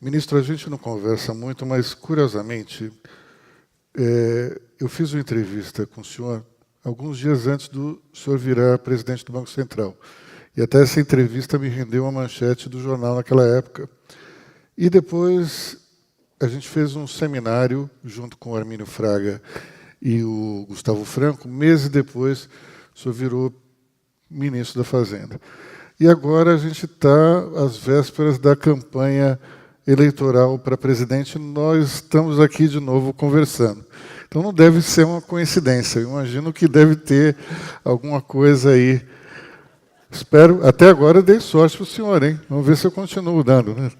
Ministro, a gente não conversa muito, mas, curiosamente, eu fiz uma entrevista com o senhor alguns dias antes do senhor virar presidente do Banco Central. E até essa entrevista me rendeu uma manchete do jornal naquela época. E depois a gente fez um seminário junto com o Armínio Fraga e o Gustavo Franco. Meses depois, o senhor virou ministro da Fazenda. E agora a gente está às vésperas da campanha eleitoral para presidente. Nós estamos aqui de novo conversando. Então não deve ser uma coincidência. Eu imagino que deve ter alguma coisa aí. Espero, até agora eu dei sorte para o senhor, hein? Vamos ver se eu continuo dando, né?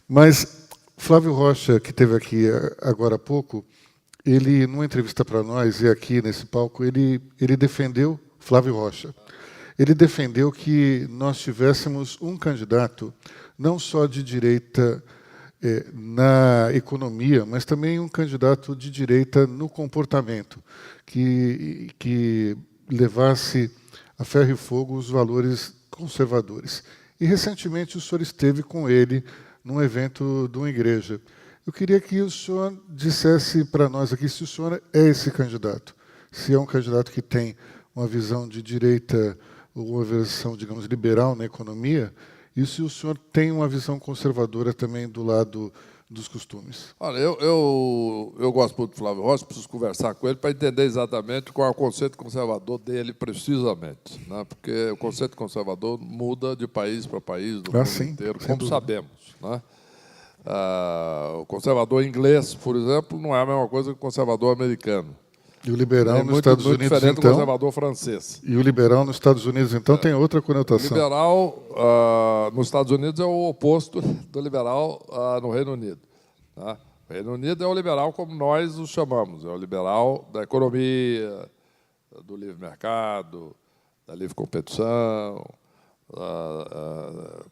Mas Flávio Rocha, que esteve aqui agora há pouco, ele, numa entrevista para nós, e aqui nesse palco, ele defendeu, Flávio Rocha, ele defendeu que nós tivéssemos um candidato, não só de direita na economia, mas também um candidato de direita no comportamento, que levasse a ferro e fogo os valores conservadores. E, recentemente, o senhor esteve com ele num evento de uma igreja. Eu queria que o senhor dissesse para nós aqui se o senhor é esse candidato, se é um candidato que tem uma visão de direita ou uma versão, digamos, liberal na economia, e se o senhor tem uma visão conservadora também do lado dos costumes. Olha, eu gosto muito do Flávio Rocha, preciso conversar com ele para entender exatamente qual é o conceito conservador dele, precisamente, né? Porque o conceito conservador muda de país para país, do mundo inteiro, como sabemos, né? O conservador inglês, por exemplo, não é a mesma coisa que o conservador americano. E o liberal nos Estados Unidos, então... diferente do conservador francês. E o liberal nos Estados Unidos, então, tem outra conotação. O liberal nos Estados Unidos é o oposto do liberal no Reino Unido. Tá? O Reino Unido é o liberal como nós o chamamos, é o liberal da economia, do livre mercado, da livre competição,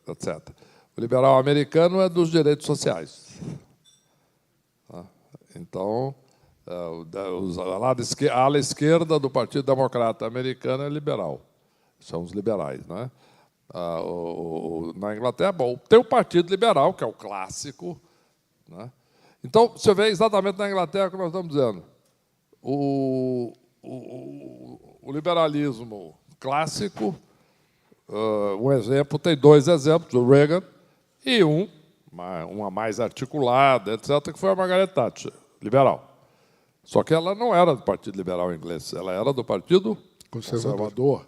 etc. O liberal americano é dos direitos sociais. Tá? Então... a ala esquerda do Partido Democrata americano é liberal. São os liberais, né? Na Inglaterra, bom, tem o Partido Liberal, que é o clássico, né? Então, você vê exatamente na Inglaterra o que nós estamos dizendo. O liberalismo clássico, um exemplo, tem dois exemplos, o Reagan, e uma mais articulada, etc., que foi a Margaret Thatcher, liberal. Só que ela não era do Partido Liberal inglês, ela era do Partido Conservador.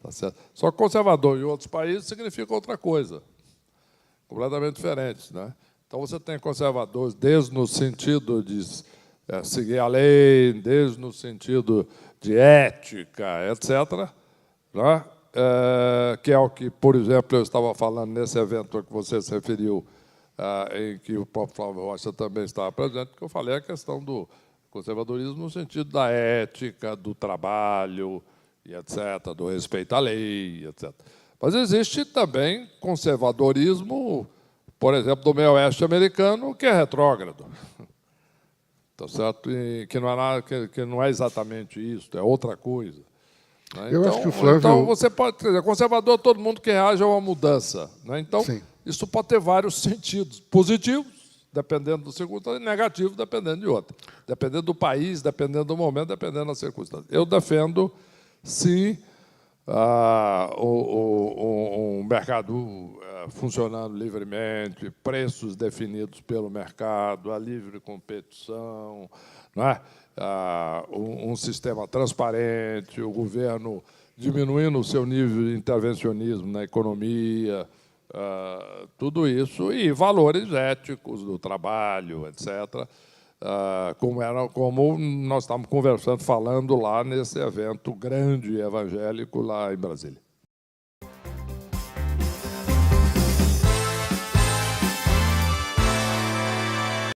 Tá certo? Só que conservador em outros países significa outra coisa, completamente diferente, né? Então, você tem conservadores desde no sentido de seguir a lei, desde no sentido de ética, etc., né? Que é o que, por exemplo, eu estava falando nesse evento que você se referiu, em que o próprio Flávio Rocha também estava presente, porque eu falei a questão do conservadorismo no sentido da ética, do trabalho, e etc., do respeito à lei, etc. Mas existe também conservadorismo, por exemplo, do meio oeste americano, que é retrógrado. Tá certo? E que não é nada, que não é exatamente isso, é outra coisa. Né? Eu acho que o Flávio... Então, você pode dizer, conservador é todo mundo que reage a uma mudança. Né? Então, sim, isso pode ter vários sentidos. Positivos, dependendo do segundo, e negativos, dependendo de outro. Dependendo do país, dependendo do momento, dependendo das circunstâncias. Eu defendo, sim, um mercado funcionando livremente, preços definidos pelo mercado, a livre competição, não é? Um sistema transparente, o governo diminuindo o seu nível de intervencionismo na economia, tudo isso, e valores éticos do trabalho, etc., como nós estávamos conversando, falando lá nesse evento grande evangélico lá em Brasília.